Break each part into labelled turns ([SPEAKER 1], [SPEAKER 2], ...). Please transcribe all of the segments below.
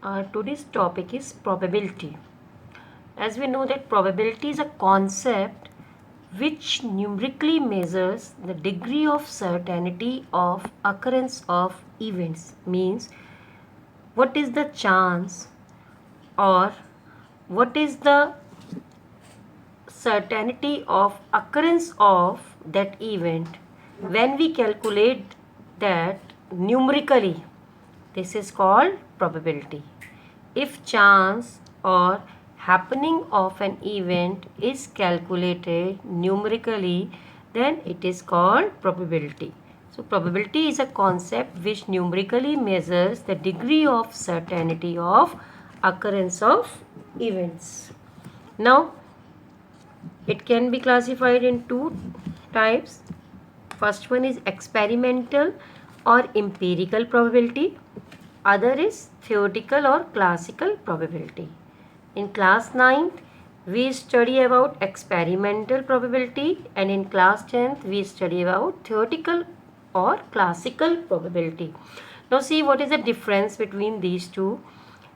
[SPEAKER 1] Today's topic is probability. As we know that probability is a concept which numerically measures the degree of certainty of occurrence of events. Means what is the chance or what is the certainty of occurrence of that event when we calculate that numerically. This is called probability. If chance or happening of an event is calculated numerically, then it is called probability. So probability is a concept which numerically measures the degree of certainty of occurrence of events. Now, it can be classified in two types. First one is experimental or empirical probability. Other is theoretical or classical probability. In class 9th, we study about experimental probability, and in class 10th, we study about theoretical or classical probability. Now see what is the difference between these two.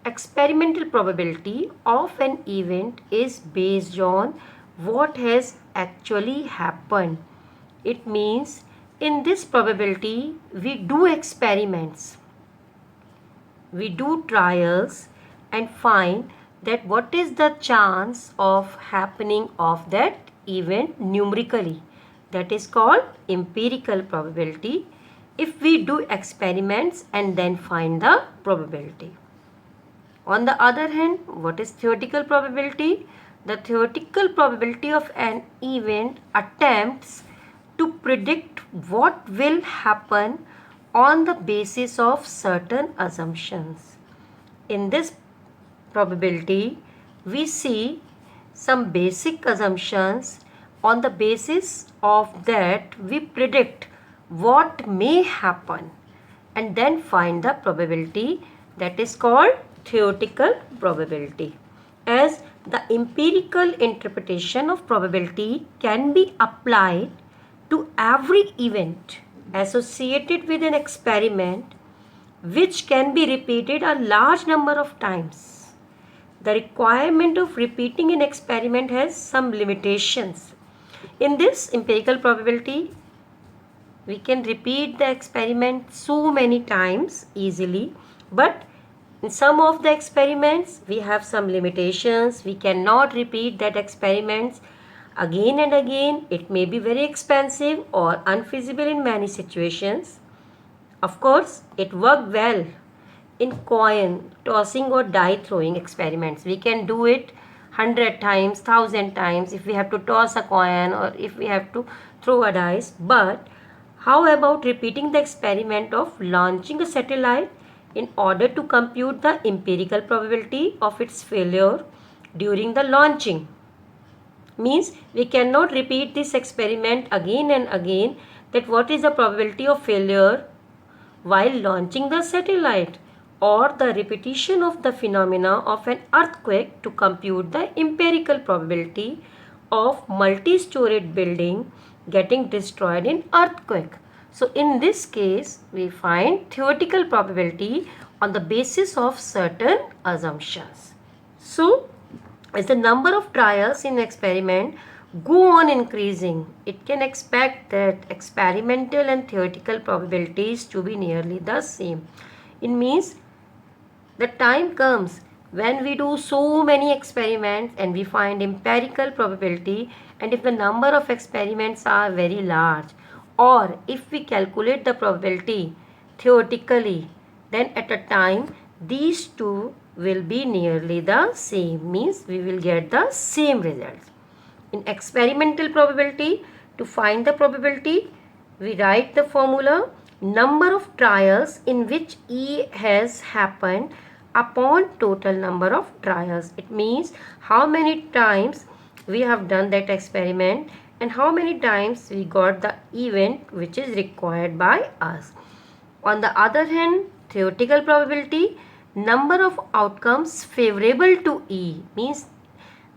[SPEAKER 1] Experimental probability of an event is based on what has actually happened. It means in this probability, we do experiments, we do trials and find that what is the chance of happening of that event numerically. That is called empirical probability. If we do experiments and then find the probability. On the other hand, what is theoretical probability? The theoretical probability of an event attempts to predict what will happen on the basis of certain assumptions. In this probability, we see some basic assumptions. On the basis of that, we predict what may happen and then find the probability. That is called theoretical probability. As the empirical interpretation of probability can be applied to every event associated with an experiment which can be repeated a large number of times. The requirement of repeating an experiment has some limitations. In this empirical probability, we can repeat the experiment so many times easily, but in some of the experiments we have some limitations. We cannot repeat that experiments again and again. It may be very expensive or unfeasible in many situations. Of course, it worked well in coin tossing or die throwing experiments. We can do it 100 times, 1000 times if we have to toss a coin or if we have to throw a dice. But how about repeating the experiment of launching a satellite in order to compute the empirical probability of its failure during the launching? Means we cannot repeat this experiment again and again. That what is the probability of failure while launching the satellite, or the repetition of the phenomena of an earthquake to compute the empirical probability of multi-storied building getting destroyed in earthquake. So in this case, we find theoretical probability on the basis of certain assumptions. So as the number of trials in experiment go on increasing, it can expect that experimental and theoretical probabilities to be nearly the same. It means the time comes when we do so many experiments and we find empirical probability, and if the number of experiments are very large, or if we calculate the probability theoretically, then at a time these two will be nearly the same, means we will get the same results. In experimental probability, to find the probability, we write the formula number of trials in which E has happened upon total number of trials. It means how many times we have done that experiment and how many times we got the event which is required by us. On the other hand, theoretical probability, number of outcomes favorable to E, means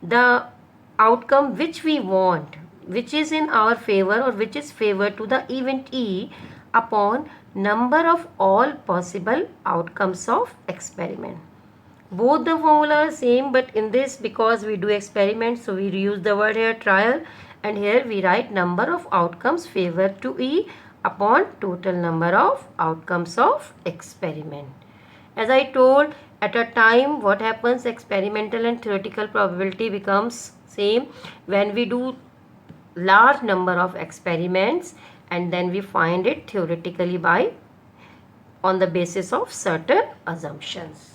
[SPEAKER 1] the outcome which we want, which is in our favor or which is favor to the event E upon number of all possible outcomes of experiment. Both the formula are same, but in this, because we do experiments, so we use the word here trial, and here we write number of outcomes favor to E upon total number of outcomes of experiment. As I told, at a time what happens, experimental and theoretical probability becomes same when we do large number of experiments and then we find it theoretically by on the basis of certain assumptions.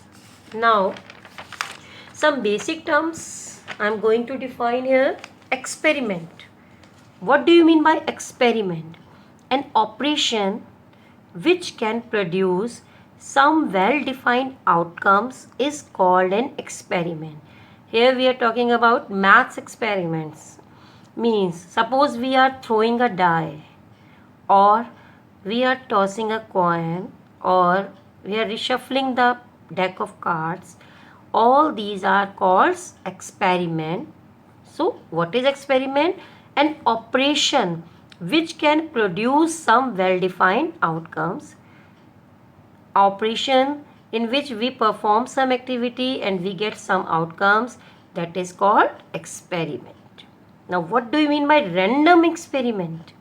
[SPEAKER 1] Now, some basic terms I am going to define here. Experiment. What do you mean by experiment? An operation which can produce some well-defined outcomes is called an experiment. Here we are talking about maths experiments. Means, suppose we are throwing a die, or we are tossing a coin, or we are reshuffling the deck of cards. All these are called experiment. So what is experiment? An operation which can produce some well-defined outcomes. Operation in which we perform some activity and we get some outcomes, that is called experiment. Now what do you mean by random experiment?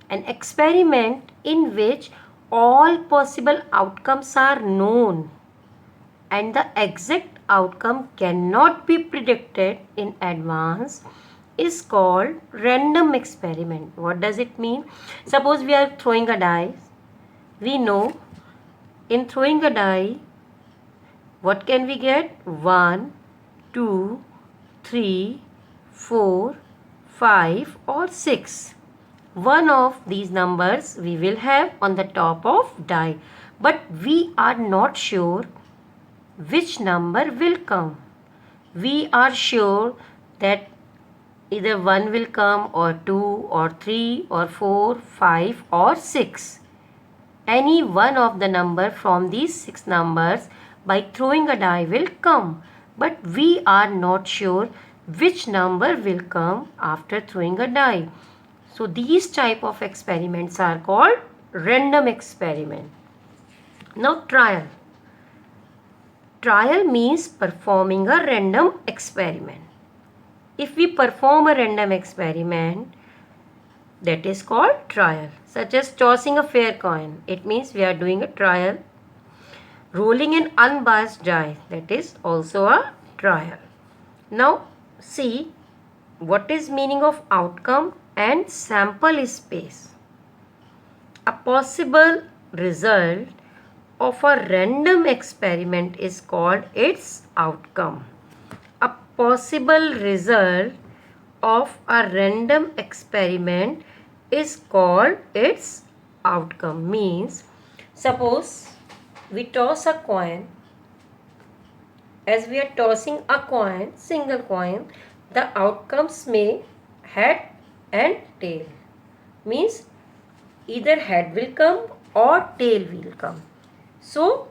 [SPEAKER 1] An experiment in which all possible outcomes are known and the exact outcome cannot be predicted in advance is called random experiment. What does it mean? Suppose we are throwing a die. We know in throwing a die, what can we get? 1, 2, 3, 4, 5 or 6. One of these numbers we will have on the top of die, but we are not sure which number will come. We are sure that either 1 will come, or 2 or 3 or 4, 5 or 6. Any one of the number from these 6 numbers by throwing a die will come, but we are not sure which number will come after throwing a die. So these type of experiments are called random experiment. Now trial. Trial means performing a random experiment. If we perform a random experiment, that is called trial. Such as tossing a fair coin, it means we are doing a trial. Rolling an unbiased die, that is also a trial. Now see what is meaning of outcome and sample space. A possible result of a random experiment is called its outcome. A possible result of a random experiment is called its outcome. Means, suppose we toss a coin. As we are tossing a coin, single coin, the outcomes may head and tail. Means either head will come or tail will come. So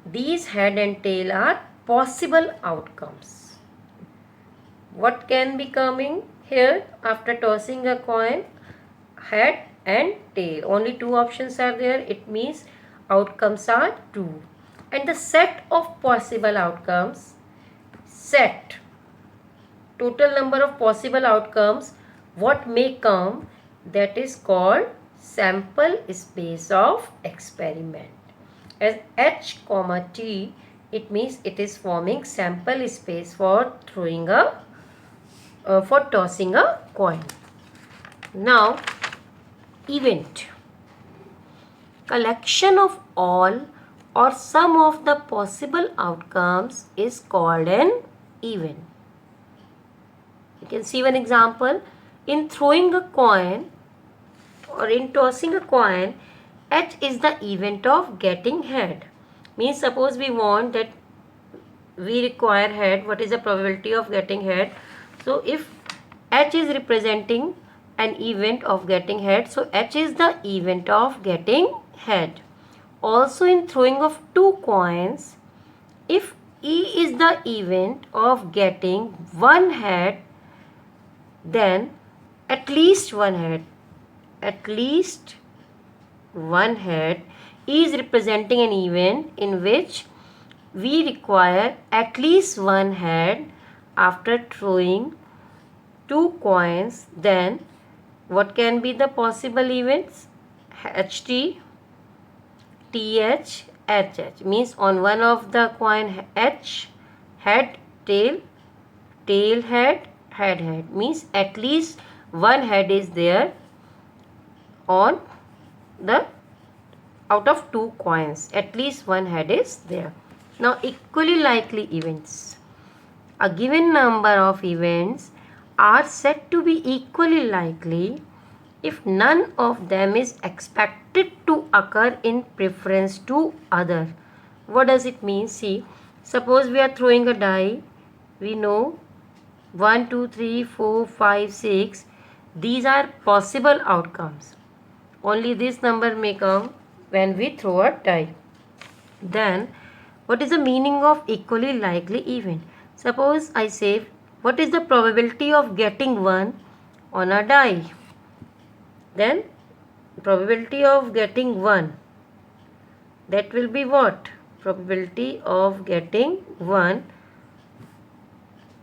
[SPEAKER 1] these head and tail are possible outcomes. What can be coming here after tossing a coin? Head and tail. Only two options are there. It means outcomes are 2. And the set of possible outcomes, set, total number of possible outcomes, what may come, that is called sample space of experiment. As H, T, it means it is forming sample space for throwing a for tossing a coin. Now event. Collection of all or some of the possible outcomes is called an event. You can see one example. In throwing a coin or in tossing a coin, H is the event of getting head. Means suppose we want that we require head, what is the probability of getting head? So if H is representing an event of getting head, so H is the event of getting head. Also in throwing of 2 coins, if E is the event of getting one head, then at least one head is representing an event in which we require at least one head after throwing 2 coins, then what can be the possible events? HT, TH, HH means on one of the coin H, head, tail, tail, head, head means at least one head is there on the out of 2 coins, at least one head is there. Now equally likely events. A given number of events are said to be equally likely if none of them is expected to occur in preference to other. What does it mean? See, suppose we are throwing a die. We know 1, 2, 3, 4, 5, 6. These are possible outcomes. Only this number may come when we throw a die. Then, what is the meaning of equally likely event? Suppose I say, what is the probability of getting 1 on a die? Then, probability of getting 1, that will be what? Probability of getting 1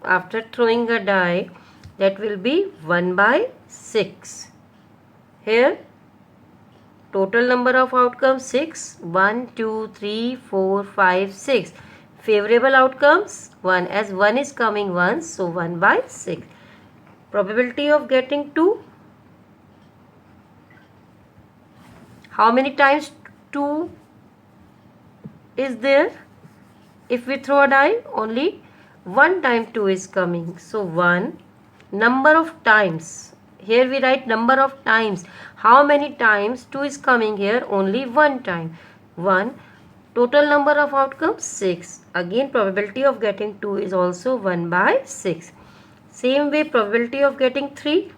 [SPEAKER 1] after throwing a die, that will be 1 by 6. Here, total number of outcomes 6. 1, 2, 3, 4, 5, 6. Favorable outcomes 1, as 1 is coming once, so 1 by 6. Probability of getting 2. How many times 2 is there? If we throw a die, only 1 time 2 is coming. So 1. Number of times. Here we write number of times. How many times 2 is coming here? Only 1 time. 1. Total number of outcomes 6. Again, probability of getting 2 is also 1 by 6. Same way, probability of getting 3.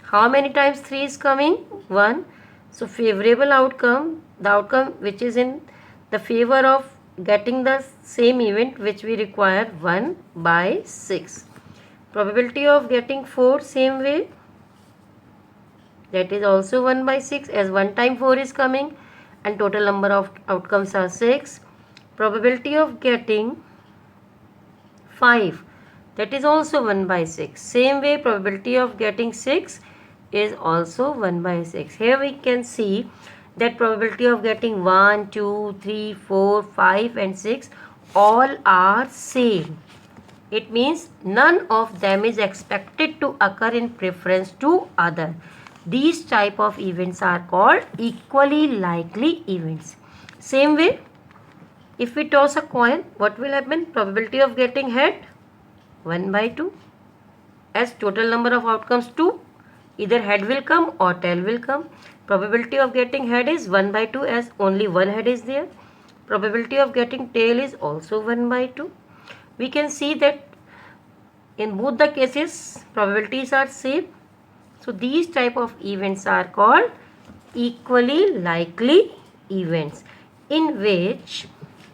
[SPEAKER 1] How many times 3 is coming? 1. So favorable outcome, the outcome which is in the favor of getting the same event, which we require 1 by 6. Probability of getting 4, same way, that is also 1 by 6, as 1 time 4 is coming and total number of outcomes are 6. Probability of getting 5, that is also 1 by 6. Same way, probability of getting 6 is also 1 by 6. Here we can see that probability of getting 1, 2, 3, 4, 5 and 6 all are same. It means none of them is expected to occur in preference to other. These type of events are called equally likely events. Same way, if we toss a coin, what will happen? Probability of getting head 1 by 2, as total number of outcomes 2. Either head will come or tail will come. Probability of getting head is 1 by 2, as only one head is there. Probability of getting tail is also 1 by 2. We can see that in both the cases probabilities are same. So these type of events are called equally likely events, in which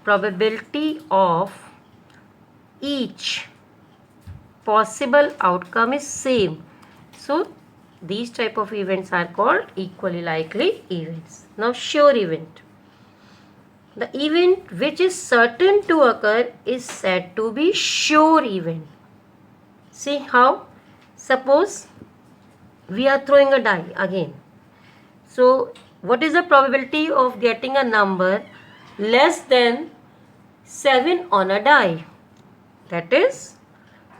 [SPEAKER 1] probability of each possible outcome is same. So these type of events are called equally likely events. Now sure event. The event which is certain to occur is said to be sure event. See how? Suppose we are throwing a die again. So what is the probability of getting a number less than 7 on a die? That is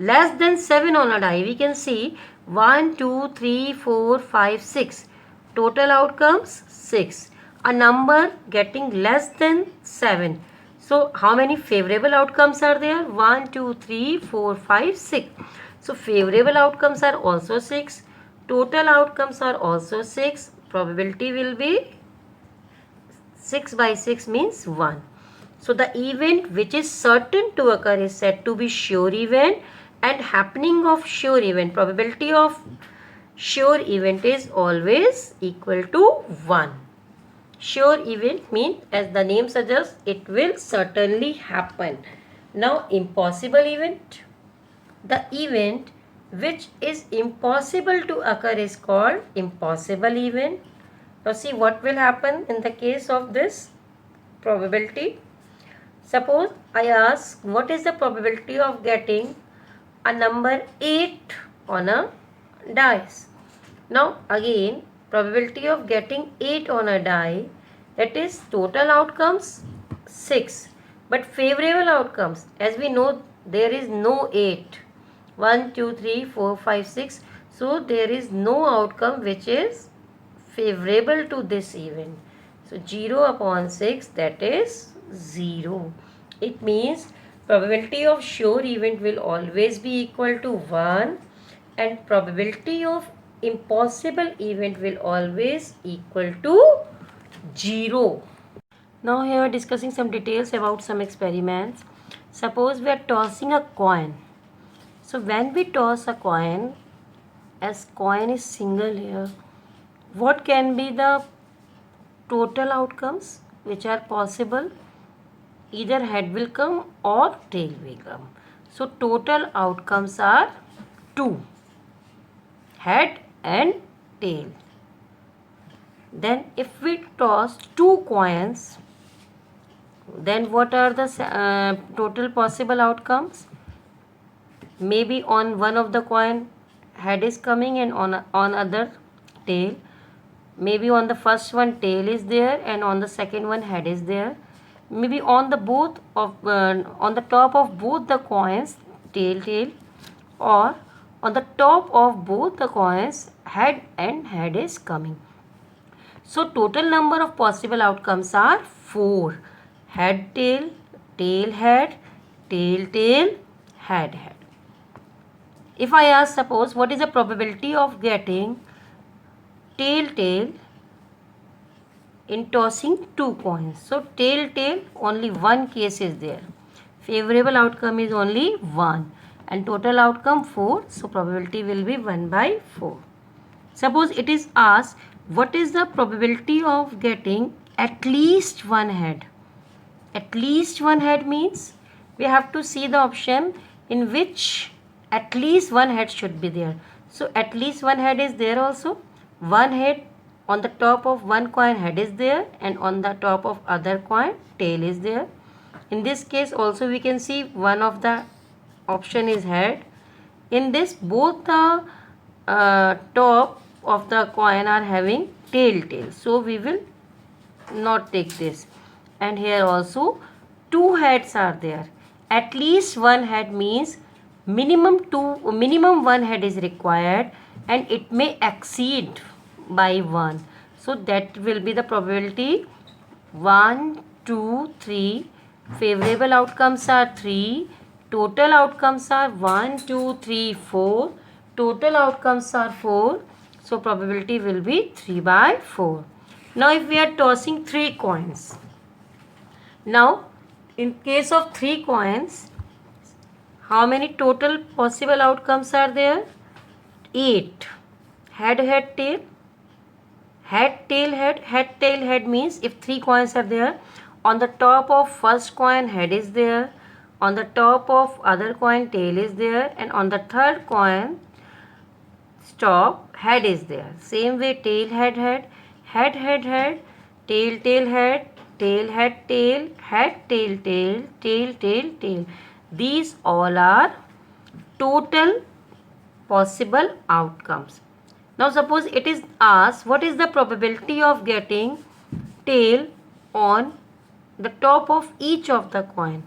[SPEAKER 1] less than 7 on a die. We can see 1, 2, 3, 4, 5, 6. Total outcomes 6. A number getting less than 7. So how many favorable outcomes are there? 1, 2, 3, 4, 5, 6. So favorable outcomes are also 6. Total outcomes are also 6. Probability will be 6 by 6 means 1. So the event which is certain to occur is said to be sure event, and happening of sure event, probability of sure event is always equal to 1. Sure event means, as the name suggests, it will certainly happen. Now impossible event. The event which is impossible to occur is called impossible event. Now see what will happen in the case of this probability. Suppose I ask what is the probability of getting a number 8 on a dice. Now again, probability of getting 8 on a die, that is total outcomes 6, but favorable outcomes, as we know there is no 8, 1 2 3 4 5 6, so there is no outcome which is favorable to this event. So 0 upon 6, that is 0. It means probability of sure event will always be equal to 1 and probability of impossible event will always equal to 0. Now here discussing some details about some experiments. Suppose we are tossing a coin. So when we toss a coin, as coin is single here, what can be the total outcomes which are possible? Either head will come or tail will come. So total outcomes are 2, head and tail. Then if we toss 2 coins, then what are the total possible outcomes? Maybe on one of the coin head is coming and on other tail. Maybe on the first one tail is there and on the second one head is there. Maybe on the both of on the top of both the coins tail, or on the top of both the coins head and head is coming. So total number of possible outcomes are 4. Head tail, tail head, tail head head. If I ask, suppose what is the probability of getting tail in tossing 2 coins? So tail, only one case is there. Favorable outcome is only 1 and total outcome 4. So probability will be 1 by 4. Suppose it is asked what is the probability of getting at least one head. At least one head means we have to see the option in which at least one head should be there. So at least one head is there also. One head on the top of one coin head is there and on the top of other coin tail is there. In this case also we can see one of the option is head. In this both the top of the coin are having tail. So we will not take this. And here also 2 heads are there. At least one head means minimum 1 head is required and it may exceed by 1. So that will be the probability 1, 2, 3. Favorable outcomes are 3. Total outcomes are 1, 2, 3, 4. Total outcomes are 4. So probability will be 3 by 4. Now if we are tossing 3 coins. Now in case of 3 coins, how many total possible outcomes are there? 8. Head, tail. Head, tail, head means if 3 coins are there, on the top of first coin head is there, on the top of other coin tail is there, and on the third coin top head is there. Same way tail, head, tail, head, tail, head, tail. These all are total possible outcomes. Now suppose it is asked what is the probability of getting tail on the top of each of the coin.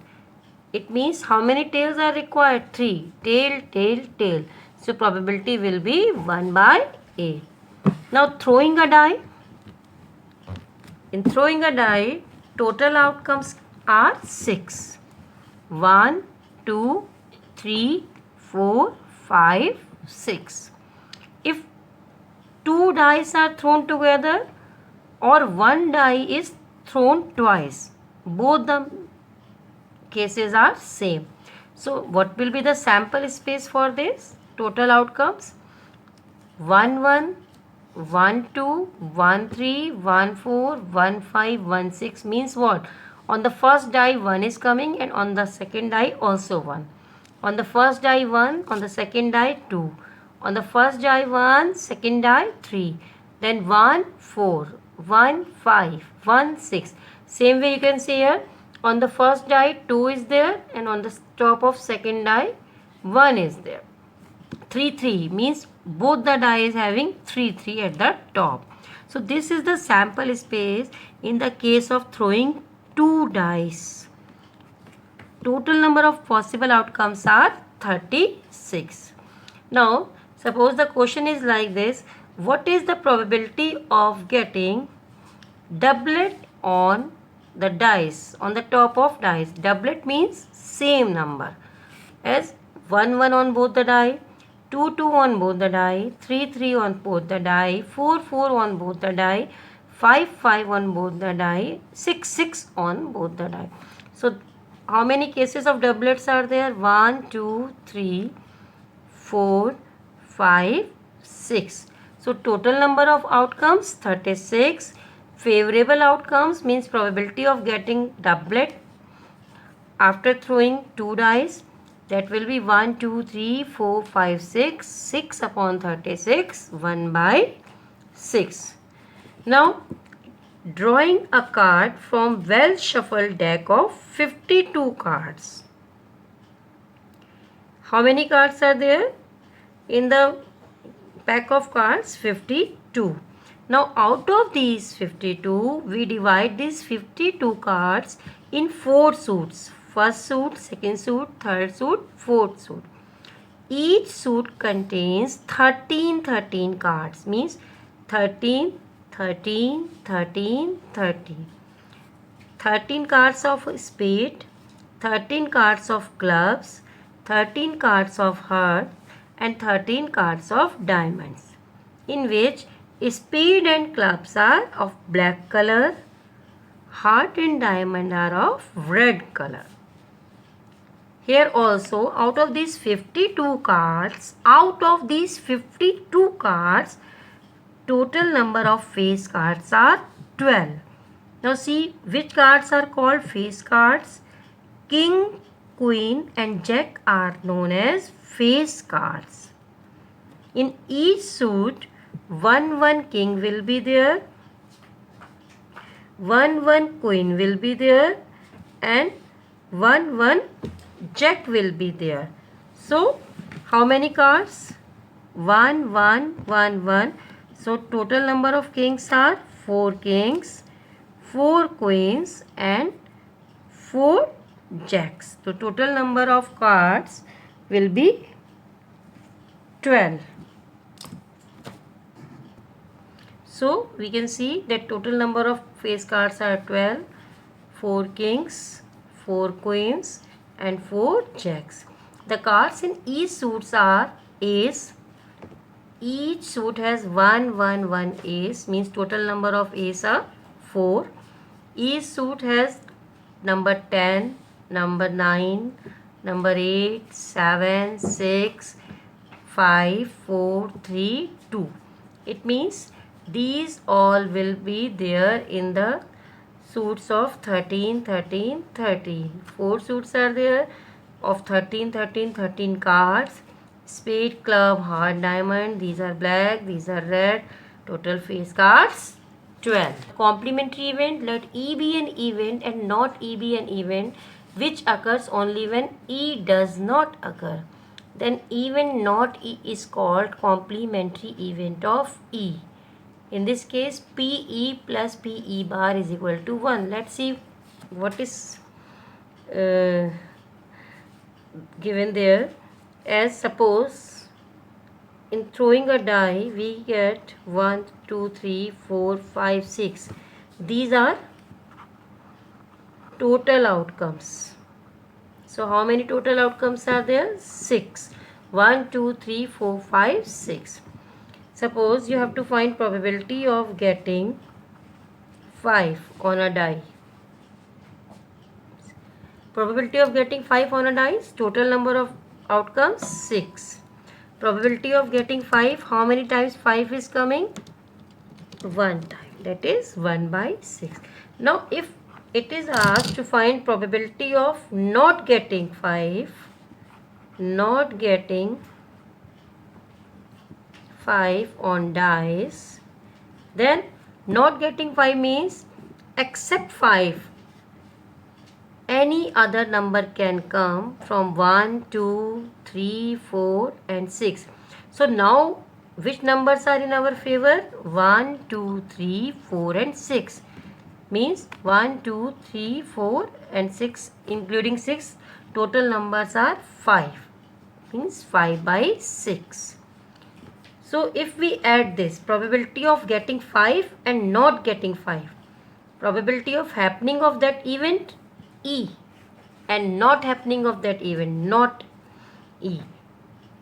[SPEAKER 1] It means how many tails are required? 3. Tail. So probability will be 1 by 8. Now throwing a die. In throwing a die, total outcomes are 6. 1, 2, 3, 4, 5, 6. If 2 dice are thrown together or 1 die is thrown twice, both the cases are same. So what will be the sample space for this? Total outcomes 1, 1, 1, 2, 1, 3, 1, 4, 1, 5, 1, 6 means what? On the first die 1 is coming and on the second die also 1. On the first die 1, on the second die 2. On the first die 1, second die 3. Then 1, 4. 1 5 1 6. Same way you can see here, on the first die 2 is there, and on the top of second die 1 is there. 3 3 means both the die is having 3 3 at the top. So this is the sample space in the case of throwing 2 dice. Total number of possible outcomes are 36. Now suppose the question is like this: what is the probability of getting doublet on the dice, on the top of dice? Doublet means same number, as 1 1 on both the die, 2 2 on both the die, 3 3 on both the die, 4 4 on both the die, 5 5 on both the die, 6 6 on both the die. So how many cases of doublets are there? 1 2 3 4 5 6. So total number of outcomes 36. Favorable outcomes means probability of getting doublet after throwing 2 dice, that will be 1 2 3 4 5 6. 6 upon 36, 1 by 6. Now drawing a card from well shuffled deck of 52 cards. How many cards are there in the pack of cards? 52. Now out of these 52, we divide these 52 cards in 4 suits. First suit, second suit, third suit, fourth suit. Each suit contains 13 cards, means 13 13 13 13. 13 cards of spade, 13 cards of clubs, 13 cards of heart, and 13 cards of diamonds, in which spade and clubs are of black color, heart and diamond are of red color. Here also, out of these 52 cards, total number of face cards are 12. Now see which cards are called face cards. King, queen and jack are known as face cards. In each suit, 1 1 king will be there, 1 1 queen will be there, and 1 1 jack will be there. So how many cards? 1 1 1 1. So total number of kings are 4 kings, 4 queens and 4 jacks. So total number of cards will be 12. So we can see that total number of face cards are 12, 4 kings, 4 queens and 4 jacks. The cards in each suits are ace. Each suit has 1 1 1 ace, means total number of ace are 4. Each suit has number 10, number 9, number 8, 7, 6, 5, 4, 3, 2. It means these all will be there in the suits of 13 13 13. 4 suits are there of 13 13 13 cards. Spade, club, heart, diamond, these are black, these are red. Total face cards 12. Complementary event, let E be an event and not E be an event which occurs only when E does not occur. Then event not E is called complementary event of E. In this case, PE plus PE bar is equal to 1. Let's see what is given there. As suppose in throwing a die we get 1 2 3 4 5 6. These are total outcomes. So how many total outcomes are there? 6. 1 2 3 4 5 6. Suppose you have to find probability of getting 5 on a die. Probability of getting 5 on a die, total number of outcomes 6. Probability of getting 5, how many times 5 is coming? 1 time, that is 1 by 6. Now if it is asked to find probability of not getting 5 on dice, then Not getting 5 means except 5, any other number can come from 1, 2, 3, 4 and 6. So now which numbers are in our favor? 1, 2, 3, 4 and 6. Means 1, 2, 3, 4 and 6, including 6, total numbers are 5. Means 5 by 6. So if we add this, probability of getting 5 and not getting 5, probability of happening of that event, E, and not happening of that event, not E.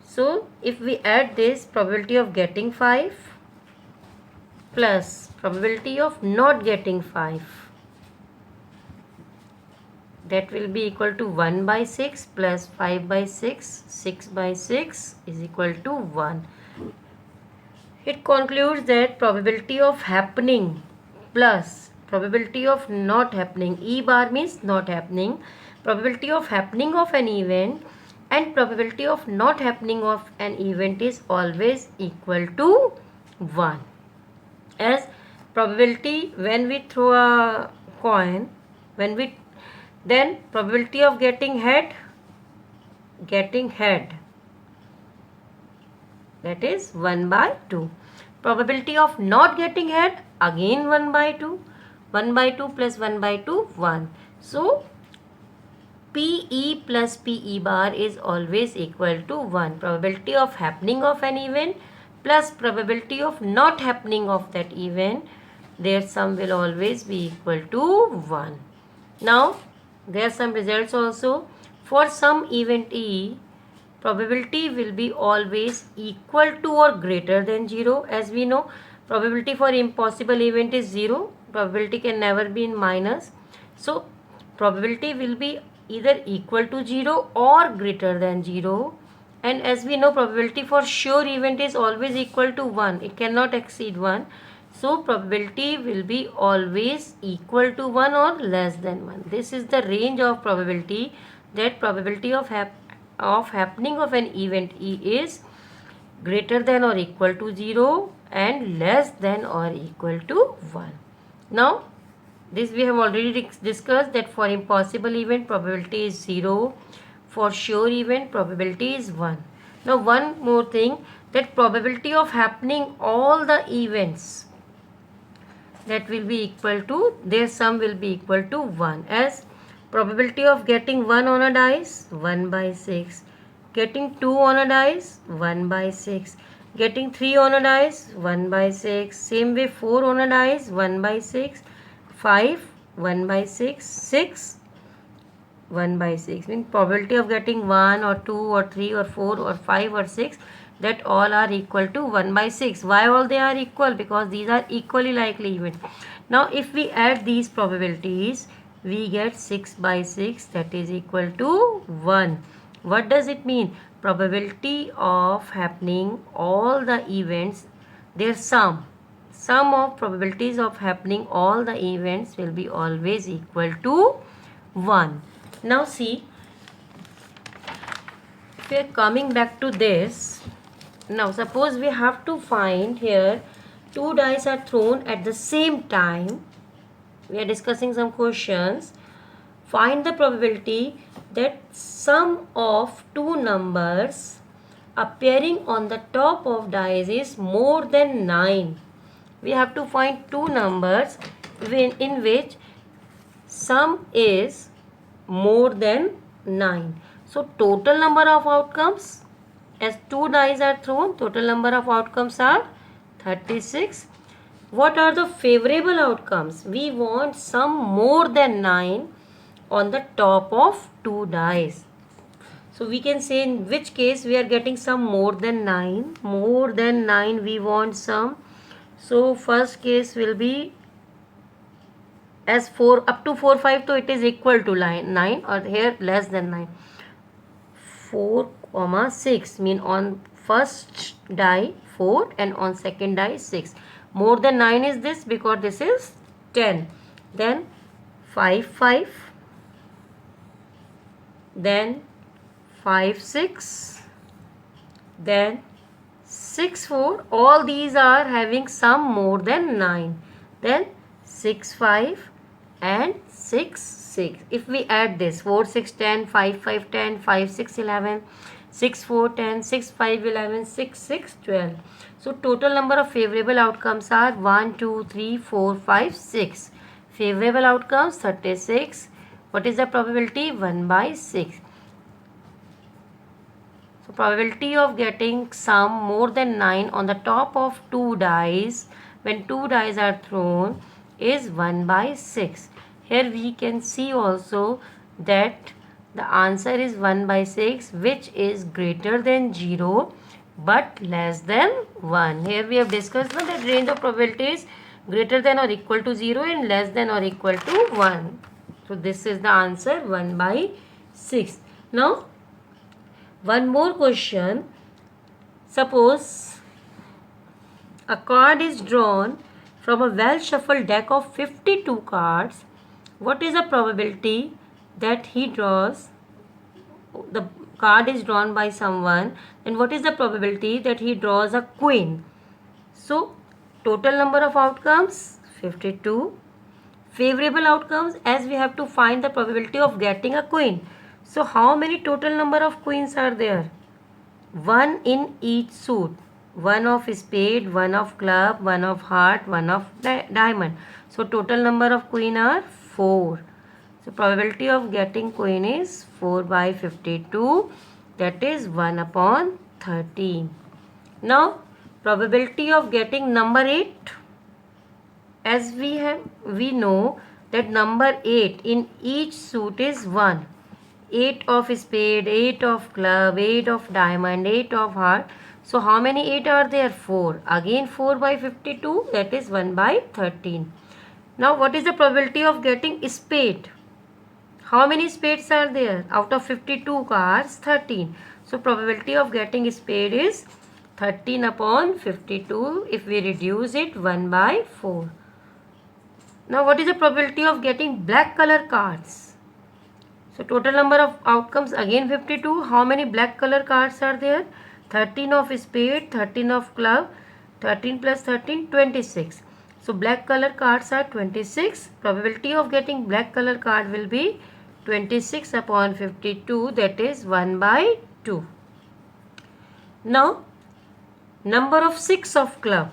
[SPEAKER 1] So if we add this, probability of getting 5 plus probability of not getting 5, that will be equal to 1 by 6 plus 5 by 6, 6 by 6 is equal to 1. It concludes that probability of happening plus probability of not happening, E bar means not happening, probability of happening of an event and probability of not happening of an event is always equal to 1. As probability, when we throw a coin, then probability of getting head, that is 1 by 2. Probability of not getting head, again 1 by 2. 1 by 2 plus 1 by 2, 1. So PE plus PE bar is always equal to 1. Probability of happening of an event plus probability of not happening of that event, their sum will always be equal to 1. Now there are some results also. For some event E, probability will be always equal to or greater than 0. As we know, probability for impossible event is 0. Probability can never be in minus. So probability will be either equal to 0 or greater than 0. And as we know, probability for sure event is always equal to 1. It cannot exceed 1. So probability will be always equal to 1 or less than 1. This is the range of probability, that probability of happening of an event E is greater than or equal to 0 and less than or equal to 1. Now this we have already discussed, that for impossible event probability is 0, for sure event probability is 1. Now one more thing, that probability of happening all the events, that will be equal to, their sum will be equal to 1. As probability of getting 1 on a dice, 1 by 6, getting 2 on a dice, 1 by 6, getting 3 on a dice, 1 by 6, same way 4 on a dice, 1 by 6, 5, 1 by 6, 6, 1 by 6. Means probability of getting 1 or 2 or 3 or 4 or 5 or 6, that all are equal to 1 by 6. Why all they are equal? Because these are equally likely events. Now if we add these probabilities, we get 6 by 6, that is equal to 1. What does it mean? Probability of happening all the events, their sum of probabilities of happening all the events will be always equal to 1. Now see, if we are coming back to this, now suppose we have to find here, two dice are thrown at the same time. We are discussing some questions. Find the probability that sum of two numbers appearing on the top of dice is more than 9. We have to find two numbers in which sum is more than 9. So total number of outcomes, as two dice are thrown, total number of outcomes are 36. What are the favorable outcomes? We want sum more than 9 on the top of two dice. So we can say in which case we are getting sum more than 9. More than 9 we want sum. So first case will be, as 4 up to 4 5, so it is equal to 9, or here less than 9. 4, 6 mean on first die 4 and on second die 6. More than 9 is this because this is 10. Then 5 5, then 5 6, then 6 4. All these are having sum more than 9. then 6 5 and 6 6. If we add this 4 6 10, 5 5 10, 5 6 11, 6 4 10, 6 5 11, 6 6 12. So total number of favorable outcomes are 1 2 3 4 5 6. Favorable outcomes 36. What is the probability? 1 by 6. So probability of getting sum more than 9 on the top of 2 dice when 2 dice are thrown is 1 by 6. Here we can see also that the answer is 1 by 6, which is greater than 0 but less than 1. Here we have discussed that range of probabilities greater than or equal to 0 and less than or equal to 1. So this is the answer, 1 by 6. Now one more question. Suppose a card is drawn from a well shuffled deck of 52 cards. What is the probability that he draws? The card is drawn by someone, and what is the probability that he draws a queen? So total number of outcomes 52. Favorable outcomes, as we have to find the probability of getting a queen. So how many total number of queens are there? One in each suit. One of spade, one of club, one of heart, one of diamond. So total number of queen are 4. So probability of getting queen is 4 by 52. That is 1 upon 13. Now probability of getting number 8. As we know that number 8 in each suit is 1. 8 of spade, 8 of club, 8 of diamond, 8 of heart. So how many 8 are there? 4. Again 4 by 52, that is 1 by 13. Now what is the probability of getting spade? How many spades are there? Out of 52 cards, 13. So probability of getting spade is 13 upon 52. If we reduce it, 1 by 4. Now what is the probability of getting black color cards? So total number of outcomes again 52. How many black color cards are there? 13 of spade, 13 of club, 13 plus 13, 26. So black color cards are 26. Probability of getting black color card will be 26 upon 52, that is 1 by 2. Now number of 6 of club.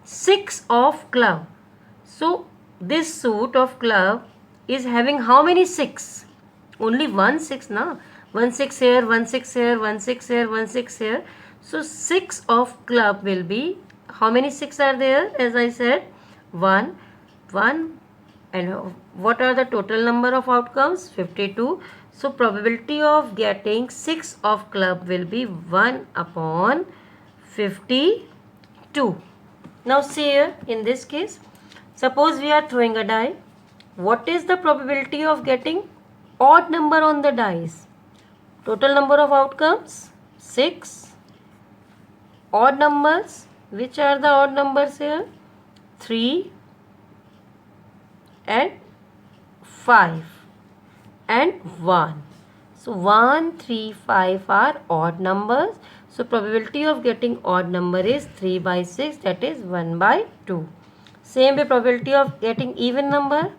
[SPEAKER 1] 6 of club. So this suit of club is having how many 6? Only 1 6 na. 1 6 here, 1 6 here, 1 6 here, 1 6 here. So 6 of club will be, how many 6 are there? As I said, 1. And what are the total number of outcomes? 52. So probability of getting 6 of club will be 1 upon 52. Now see here, in this case, suppose we are throwing a die. What is the probability of getting odd number on the dice? Total number of outcomes 6. Odd numbers, which are the odd numbers here? 3 and 5 and 1. So 1, 3, 5 are odd numbers. So probability of getting odd number is 3 by 6, that is 1 by 2. Same way probability of getting even number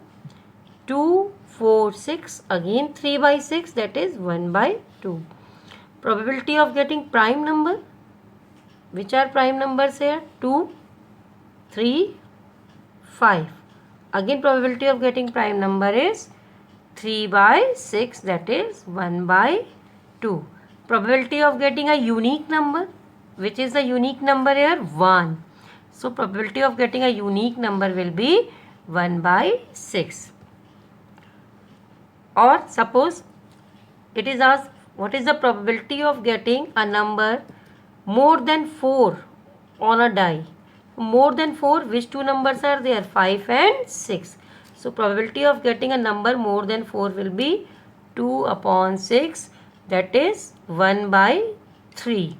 [SPEAKER 1] 2, 4, 6, again 3 by 6, that is 1 by 2. Probability of getting prime number, which are prime numbers here? 2, 3, 5. Again probability of getting prime number is 3 by 6, that is 1 by 2. Probability of getting a unique number, which is the unique number here? 1. So probability of getting a unique number will be 1 by 6. Or suppose it is asked, what is the probability of getting a number more than 4 on a die? More than 4, which two numbers are there? 5 and 6. So probability of getting a number more than 4 will be 2 upon 6, that is 1 by 3.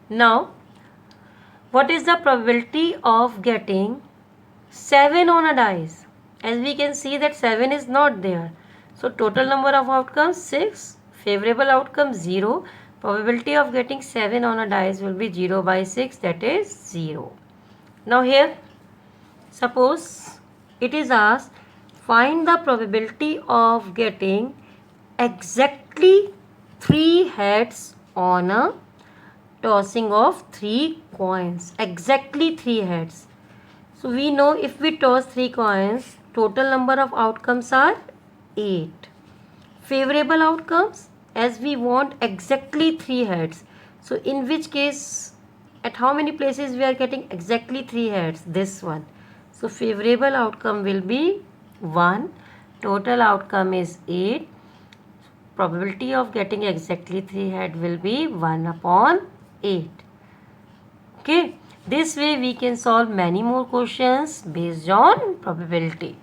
[SPEAKER 1] Now what is the probability of getting 7 on a dice? As we can see that 7 is not there. So total number of outcomes 6, favorable outcome 0. Probability of getting 7 on a dice will be 0 by 6, that is 0. Now here, suppose it is asked, find the probability of getting exactly 3 heads on a tossing of 3 coins. Exactly 3 heads. So we know if we toss 3 coins, total number of outcomes are 8. Favorable outcomes, as we want exactly 3 heads. So in which case, at how many places we are getting exactly 3 heads? This one. So favorable outcome will be 1. Total outcome is 8. Probability of getting exactly 3 head will be 1 upon 8. Okay. This way we can solve many more questions based on probability.